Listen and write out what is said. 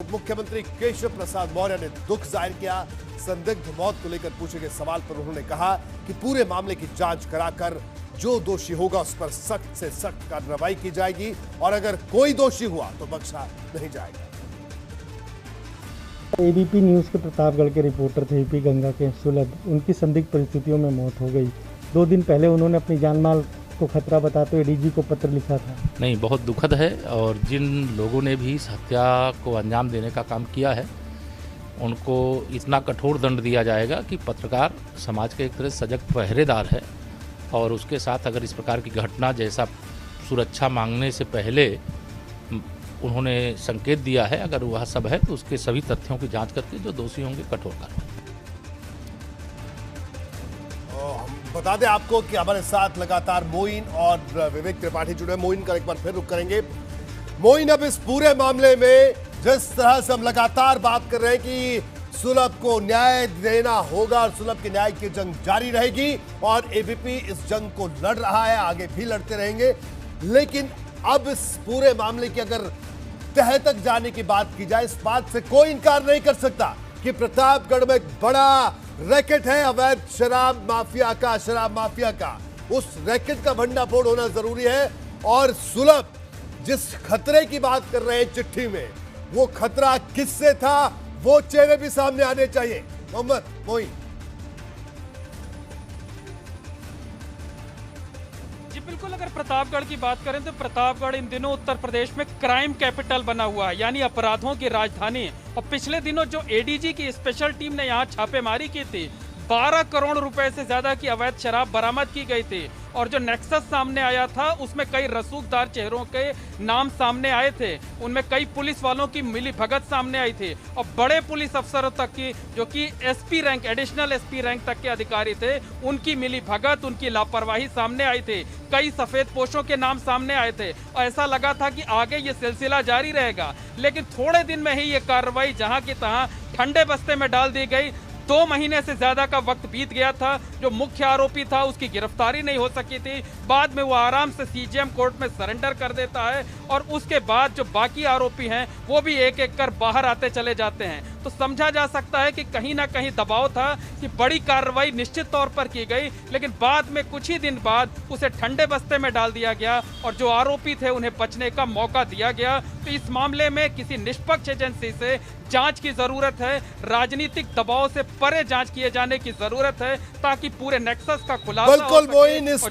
मुख्यमंत्री केशव प्रसाद मौर्य ने दुख जाहिर किया। संदिग्ध मौत को लेकर पूछे गए सवाल पर उन्होंने कहा कि पूरे मामले की जांच कराकर जो दोषी होगा उस पर सख्त से सख्त कार्रवाई की जाएगी और अगर कोई दोषी हुआ तो बख्शा नहीं जाएगा। एबीपी न्यूज़ के प्रतापगढ़ के रिपोर्टर थे यूपी गंगा के सुलभ, उनकी संदिग्ध परिस्थितियों में मौत हो गई। 2 दिन पहले उन्होंने अपनी जान माल को खतरा बताते हुए एडीजी को पत्र लिखा था। नहीं, बहुत दुखद है और जिन लोगों ने भी इस हत्या को अंजाम देने का काम किया है उनको इतना कठोर दंड दिया जाएगा कि पत्रकार समाज के एक तरह सजग पहरेदार है और उसके साथ अगर इस प्रकार की घटना जैसा सुरक्षा मांगने से पहले उन्होंने संकेत दिया है, अगर वह सब है तो उसके सभी तथ्यों की जांच करके जो दोषी होंगे कठोर कार्रवाई। बता दें आपको कि हमारे साथ लगातार मोइन और विवेक त्रिपाठी जुड़े। मोइन का एक बार फिर रुख करेंगे। मोइन, अब इस पूरे मामले में जिस तरह से हम लगातार बात कर रहे हैं कि सुलभ को न्याय देना होगा और सुलभ की न्याय की जंग जारी रहेगी और एबीपी इस जंग को लड़ रहा है, आगे भी लड़ते रहेंगे। लेकिन अब इस पूरे मामले की अगर तह तक जाने की बात की जाए, इस बात से कोई इनकार नहीं कर सकता कि प्रतापगढ़ में एक बड़ा रैकेट है अवैध शराब माफिया का। उस रैकेट का भंडाफोड़ होना जरूरी है और सुलभ जिस खतरे की बात कर रहे हैं चिट्ठी में, वो खतरा किससे था, वो चेहरे भी सामने आने चाहिए। मोहम्मद मोइन। जी बिल्कुल, अगर प्रतापगढ़ की बात करें तो प्रतापगढ़ इन दिनों उत्तर प्रदेश में क्राइम कैपिटल बना हुआ है, यानी अपराधों की राजधानी। और पिछले दिनों जो एडीजी की स्पेशल टीम ने यहाँ छापेमारी की थी, 12 करोड़ रुपए से ज्यादा की अवैध शराब बरामद की गई थी। और जो नेक्सस सामने आया था उसमें कई रसूखदार चेहरों के नाम सामने आए थे, उनमें कई पुलिस वालों की मिली भगत सामने आई थी और बड़े पुलिस अफसरों तक की, जो कि SP rank, additional SP rank तक के अधिकारी थे, उनकी मिली भगत, उनकी लापरवाही सामने आई थी। कई सफेद पोशों के नाम सामने आए थे और ऐसा लगा था कि आगे ये सिलसिला जारी रहेगा। लेकिन थोड़े दिन में ही ये कार्रवाई जहां की तहां ठंडे बस्ते में डाल दी गई। 2 महीने से ज्यादा का वक्त बीत गया था। जो मुख्य आरोपी था उसकी गिरफ्तारी नहीं हो सकी थी। बाद में वो आराम से सीजेएम कोर्ट में सरेंडर कर देता है और उसके बाद जो बाकी आरोपी हैं वो भी एक एक कर बाहर आते चले जाते हैं। तो समझा जा सकता है कि कहीं ना कहीं दबाव था कि बड़ी कार्रवाई निश्चित तौर पर की गई, लेकिन बाद में कुछ ही दिन बाद उसे ठंडे बस्ते में डाल दिया गया और जो आरोपी थे उन्हें बचने का मौका दिया गया। तो इस मामले में किसी निष्पक्ष एजेंसी से जांच की जरूरत है, राजनीतिक दबाव से परे जांच किए जाने की जरूरत है ताकि पूरे नेक्सस का खुलासा बिल्कुल मोइन, इस